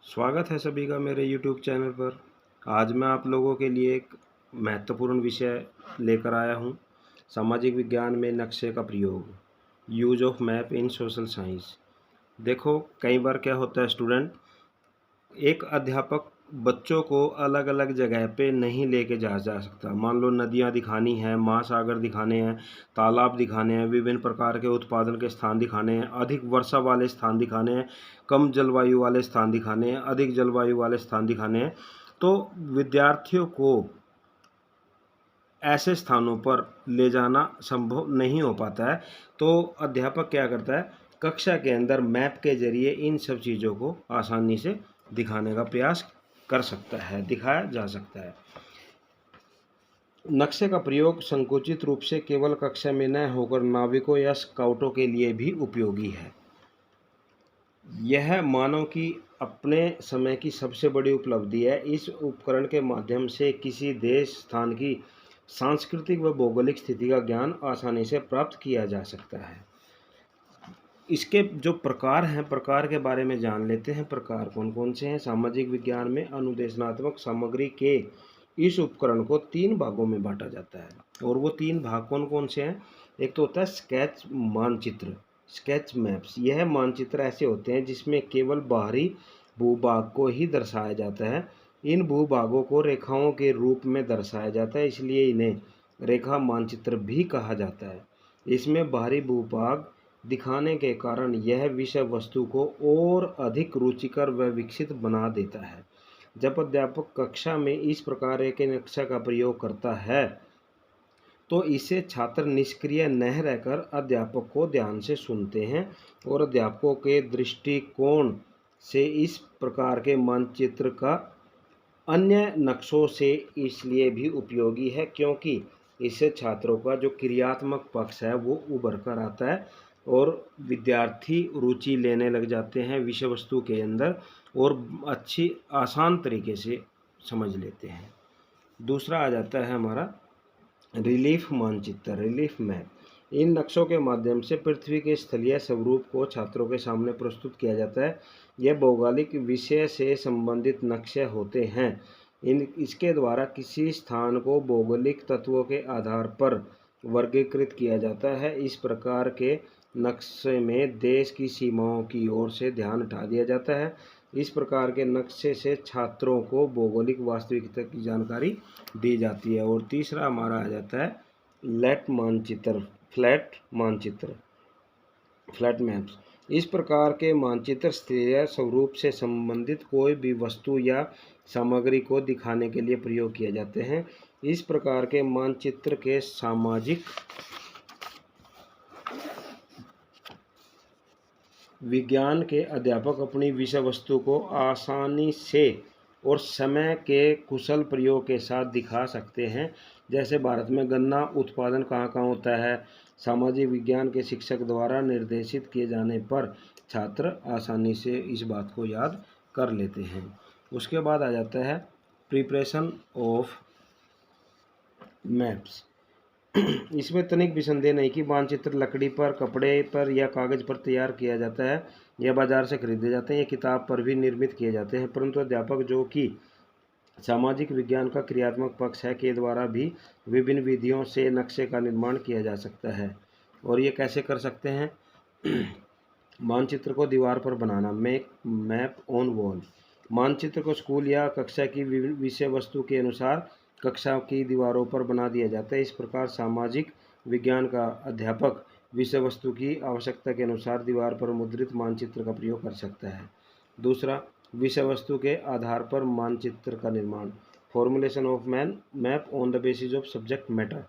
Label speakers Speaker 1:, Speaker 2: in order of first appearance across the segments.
Speaker 1: स्वागत है सभी का मेरे YouTube चैनल पर। आज मैं आप लोगों के लिए एक महत्वपूर्ण विषय लेकर आया हूँ। सामाजिक विज्ञान में नक्शे का प्रयोग, use of map in social science. देखो, कई बार क्या होता है स्टूडेंट, एक अध्यापक बच्चों को अलग अलग जगह पे नहीं लेके जा सकता। मान लो नदियाँ दिखानी है, महासागर दिखाने हैं, तालाब दिखाने हैं, विभिन्न प्रकार के उत्पादन के स्थान दिखाने हैं, अधिक वर्षा वाले स्थान दिखाने हैं, कम जलवायु वाले स्थान दिखाने हैं, अधिक जलवायु वाले स्थान दिखाने हैं। तो विद्यार्थियों को ऐसे स्थानों पर ले जाना संभव नहीं हो पाता है। तो अध्यापक क्या करता है, कक्षा के अंदर मैप के जरिए इन सब चीज़ों को आसानी से दिखाने का प्रयास कर सकता है, दिखाया जा सकता है। नक्शे का प्रयोग संकुचित रूप से केवल कक्षा में न होकर नाविकों या स्काउटों के लिए भी उपयोगी है। यह मानव की अपने समय की सबसे बड़ी उपलब्धि है। इस उपकरण के माध्यम से किसी देश स्थान की सांस्कृतिक व भौगोलिक स्थिति का ज्ञान आसानी से प्राप्त किया जा सकता है। इसके जो प्रकार हैं, प्रकार के बारे में जान लेते हैं। प्रकार कौन कौन से हैं? सामाजिक विज्ञान में अनुदेशनात्मक सामग्री के इस उपकरण को 3 भागों में बांटा जाता है। और वो 3 भाग कौन कौन से हैं? एक तो होता है स्केच मानचित्र, स्केच मैप्स। यह मानचित्र ऐसे होते हैं जिसमें केवल बाहरी भूभाग को ही दर्शाया जाता है। इन भूभागों को रेखाओं के रूप में दर्शाया जाता है, इसलिए इन्हें रेखा मानचित्र भी कहा जाता है। इसमें बाहरी भूभाग दिखाने के कारण यह विषय वस्तु को और अधिक रुचिकर व विकसित बना देता है। जब अध्यापक कक्षा में इस प्रकार के नक्शा का प्रयोग करता है तो इसे छात्र निष्क्रिय न रहकर अध्यापक को ध्यान से सुनते हैं। और अध्यापकों के दृष्टिकोण से इस प्रकार के मानचित्र का अन्य नक्शों से इसलिए भी उपयोगी है क्योंकि इससे छात्रों का जो क्रियात्मक पक्ष है वो उभर कर आता है और विद्यार्थी रुचि लेने लग जाते हैं विषय वस्तु के अंदर और अच्छी आसान तरीके से समझ लेते हैं। दूसरा आ जाता है हमारा रिलीफ मानचित्र, रिलीफ मैप। इन नक्शों के माध्यम से पृथ्वी के स्थलीय स्वरूप को छात्रों के सामने प्रस्तुत किया जाता है। यह भौगोलिक विषय से संबंधित नक्शे होते हैं। इसके द्वारा किसी स्थान को भौगोलिक तत्वों के आधार पर वर्गीकृत किया जाता है। इस प्रकार के नक्शे में देश की सीमाओं की ओर से ध्यान हटा दिया जाता है। इस प्रकार के नक्शे से छात्रों को भौगोलिक वास्तविकता की जानकारी दी जाती है। और तीसरा हमारा आ जाता है फ्लैट मानचित्र, फ्लैट मानचित्र, फ्लैट मैप्स। इस प्रकार के मानचित्र स्थलीय स्वरूप से संबंधित कोई भी वस्तु या सामग्री को दिखाने के लिए प्रयोग किए जाते हैं। इस प्रकार के मानचित्र के सामाजिक विज्ञान के अध्यापक अपनी विषय वस्तु को आसानी से और समय के कुशल प्रयोग के साथ दिखा सकते हैं। जैसे भारत में गन्ना उत्पादन कहाँ कहाँ होता है, सामाजिक विज्ञान के शिक्षक द्वारा निर्देशित किए जाने पर छात्र आसानी से इस बात को याद कर लेते हैं। उसके बाद आ जाता है प्रिपरेशन ऑफ मैप्स। इसमें तनिक भी संदेह नहीं कि मानचित्र लकड़ी पर, कपड़े पर या कागज पर तैयार किया जाता है या बाजार से खरीदे जाते हैं या किताब पर भी निर्मित किए जाते हैं, परंतु अध्यापक जो कि सामाजिक विज्ञान का क्रियात्मक पक्ष है के द्वारा भी विभिन्न विधियों से नक्शे का निर्माण किया जा सकता है। और ये कैसे कर सकते हैं? मानचित्र को दीवार पर बनाना, मेक मैप ऑन वॉल। मानचित्र को स्कूल या कक्षा की विषय वस्तु के अनुसार कक्षा की दीवारों पर बना दिया जाता है। इस प्रकार सामाजिक विज्ञान का अध्यापक विषय वस्तु की आवश्यकता के अनुसार दीवार पर मुद्रित मानचित्र का प्रयोग कर सकता है। दूसरा, विषय वस्तु के आधार पर मानचित्र का निर्माण, formulation of map on the basis of subject matter.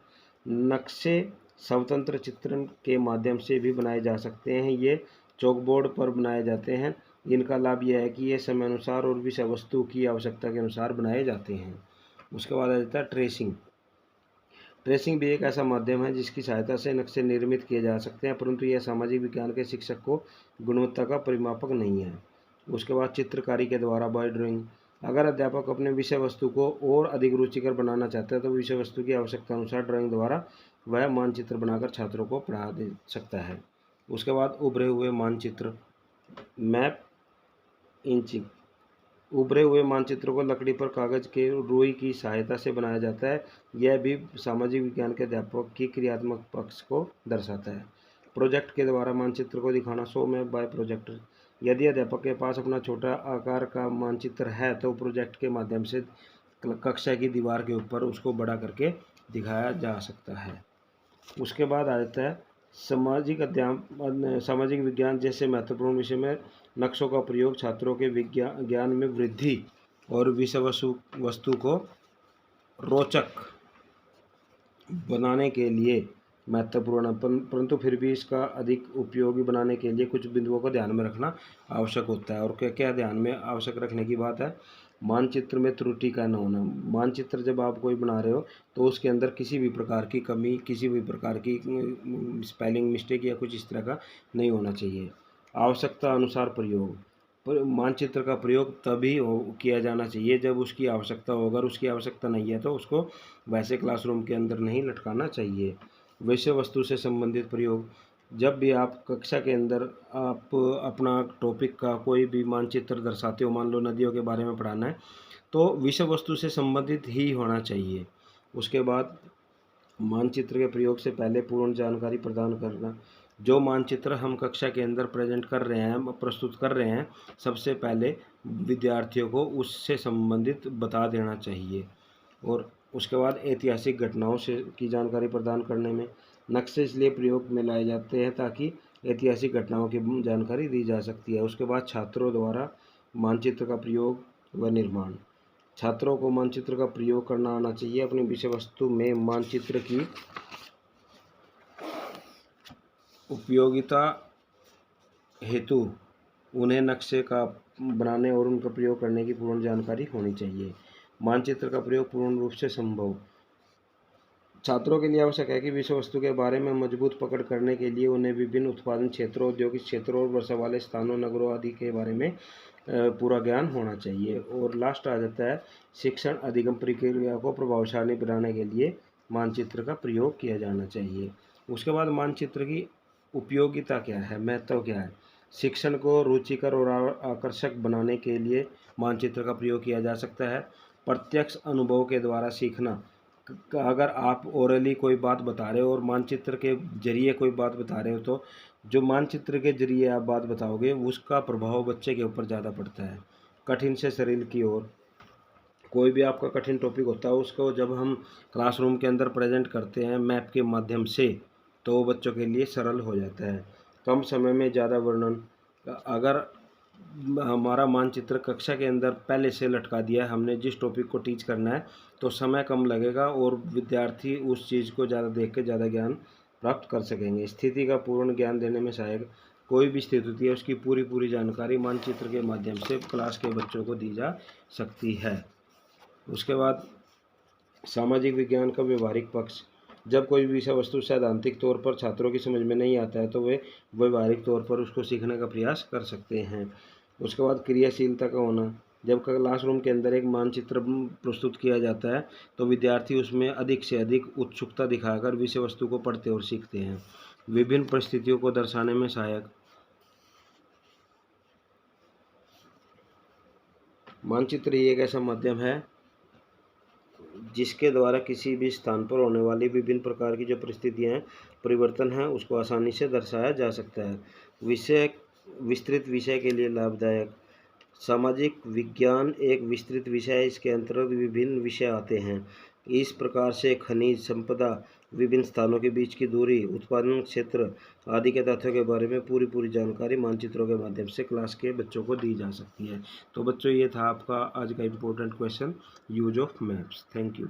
Speaker 1: नक्शे स्वतंत्र चित्रण के माध्यम से भी बनाए जा सकते हैं। ये चॉकबोर्ड पर बनाए जाते हैं। इनका लाभ यह है कि ये समय अनुसार और विषय वस्तु की आवश्यकता के अनुसार बनाए जाते हैं। उसके बाद आ जाता है ट्रेसिंग। ट्रेसिंग भी एक ऐसा माध्यम है जिसकी सहायता से नक्शे निर्मित किए जा सकते हैं, परंतु यह सामाजिक विज्ञान के शिक्षक को गुणवत्ता का परिमापक नहीं है। उसके बाद चित्रकारी के द्वारा बाय ड्राइंग। अगर अध्यापक अपने विषय वस्तु को और अधिक रुचिकर बनाना चाहते हैं तो विषय वस्तु की आवश्यकता अनुसार ड्राइंग द्वारा वह मानचित्र बनाकर छात्रों को पढ़ा दे सकता है। उसके बाद उभरे हुए मानचित्र, मैप इंचिंग। उभरे हुए मानचित्रों को लकड़ी पर कागज के रुई की सहायता से बनाया जाता है। यह भी सामाजिक विज्ञान के अध्यापक की क्रियात्मक पक्ष को दर्शाता है। प्रोजेक्ट के द्वारा मानचित्र को दिखाना, शो में बाय प्रोजेक्टर। यदि अध्यापक के पास अपना छोटा आकार का मानचित्र है तो प्रोजेक्ट के माध्यम से कक्षा की दीवार के ऊपर उसको बड़ा करके दिखाया जा सकता है। उसके बाद आ जाता है सामाजिक विज्ञान जैसे महत्वपूर्ण विषय में नक्शों का प्रयोग छात्रों के ज्ञान में वृद्धि और विषय वस्तु को रोचक बनाने के लिए महत्वपूर्ण है, परंतु फिर भी इसका अधिक उपयोगी बनाने के लिए कुछ बिंदुओं को ध्यान में रखना आवश्यक होता है। और क्या क्या ध्यान में आवश्यक रखने की बात है? मानचित्र में त्रुटि का न होना। मानचित्र जब आप कोई बना रहे हो तो उसके अंदर किसी भी प्रकार की कमी, किसी भी प्रकार की स्पेलिंग मिस्टेक या कुछ इस तरह का नहीं होना चाहिए। आवश्यकता अनुसार प्रयोग। मानचित्र का प्रयोग तभी किया जाना चाहिए जब उसकी आवश्यकता हो। अगर उसकी आवश्यकता नहीं है तो उसको वैसे क्लासरूम के अंदर नहीं लटकाना चाहिए। विषय वस्तु से संबंधित प्रयोग। जब भी आप कक्षा के अंदर आप अपना टॉपिक का कोई भी मानचित्र दर्शाते हो, मान लो नदियों के बारे में पढ़ाना है, तो विषय वस्तु से संबंधित ही होना चाहिए। उसके बाद मानचित्र के प्रयोग से पहले पूर्ण जानकारी प्रदान करना। जो मानचित्र हम कक्षा के अंदर प्रेजेंट कर रहे हैं, प्रस्तुत कर रहे हैं, सबसे पहले विद्यार्थियों को उससे संबंधित बता देना चाहिए। और उसके बाद ऐतिहासिक घटनाओं से की जानकारी प्रदान करने में नक्शे इसलिए प्रयोग में लाए जाते हैं ताकि ऐतिहासिक घटनाओं की जानकारी दी जा सकती है। उसके बाद छात्रों द्वारा मानचित्र का प्रयोग व निर्माण। छात्रों को मानचित्र का प्रयोग करना आना चाहिए। अपनी विषय वस्तु में मानचित्र की उपयोगिता हेतु उन्हें नक्शे का बनाने और उनका प्रयोग करने की पूर्ण जानकारी होनी चाहिए। मानचित्र का प्रयोग पूर्ण रूप से संभव। छात्रों के लिए आवश्यक है कि विषय वस्तु के बारे में मजबूत पकड़ करने के लिए उन्हें विभिन्न उत्पादन क्षेत्रों, औद्योगिक क्षेत्रों और वर्षा वाले स्थानों, नगरों आदि के बारे में पूरा ज्ञान होना चाहिए। और लास्ट आ जाता है शिक्षण अधिगम प्रक्रिया को प्रभावशाली बनाने के लिए मानचित्र का प्रयोग किया जाना चाहिए। उसके बाद मानचित्र की उपयोगिता क्या है, महत्व क्या है? शिक्षण को रुचिकर और आकर्षक बनाने के लिए मानचित्र का प्रयोग किया जा सकता है। प्रत्यक्ष अनुभव के द्वारा सीखना। अगर आप ओरली कोई बात बता रहे हो और मानचित्र के जरिए कोई बात बता रहे हो तो जो मानचित्र के जरिए आप बात बताओगे उसका प्रभाव बच्चे के ऊपर ज़्यादा पड़ता है। कठिन से सरल की ओर। कोई भी आपका कठिन टॉपिक होता है उसको जब हम क्लासरूम के अंदर प्रेजेंट करते हैं मैप के माध्यम से तो बच्चों के लिए सरल हो जाता है। कम समय में ज़्यादा वर्णन। अगर हमारा मानचित्र कक्षा के अंदर पहले से लटका दिया है, हमने जिस टॉपिक को टीच करना है, तो समय कम लगेगा और विद्यार्थी उस चीज़ को ज़्यादा देख के ज़्यादा ज्ञान प्राप्त कर सकेंगे। स्थिति का पूर्ण ज्ञान देने में सहायक। कोई भी स्थिति होती है उसकी पूरी जानकारी मानचित्र के माध्यम से क्लास के बच्चों को दी जा सकती है। उसके बाद सामाजिक विज्ञान का व्यवहारिक पक्ष। जब कोई विषय वस्तु सैद्धांतिक तौर पर छात्रों की समझ में नहीं आता है तो वे व्यवहारिक तौर पर उसको सीखने का प्रयास कर सकते हैं। उसके बाद क्रियाशीलता का होना। जब क्लासरूम के अंदर एक मानचित्र प्रस्तुत किया जाता है तो विद्यार्थी उसमें अधिक से अधिक उत्सुकता दिखाकर विषय वस्तु को पढ़ते और सीखते हैं। विभिन्न परिस्थितियों को दर्शाने में सहायक। मानचित्र ही एक ऐसा माध्यम है जिसके द्वारा किसी भी स्थान पर होने वाली विभिन्न प्रकार की जो परिस्थितियाँ हैं, परिवर्तन हैं, उसको आसानी से दर्शाया जा सकता है। विषय विस्तृत विषय के लिए लाभदायक। सामाजिक विज्ञान एक विस्तृत विषय है, इसके अंतर्गत विभिन्न विषय आते हैं। इस प्रकार से खनिज संपदा, विभिन्न स्थानों के बीच की दूरी, उत्पादन क्षेत्र आदि के तथ्यों के बारे में पूरी जानकारी मानचित्रों के माध्यम से क्लास के बच्चों को दी जा सकती है। तो बच्चों ये था आपका आज का important question, use of maps. Thank you.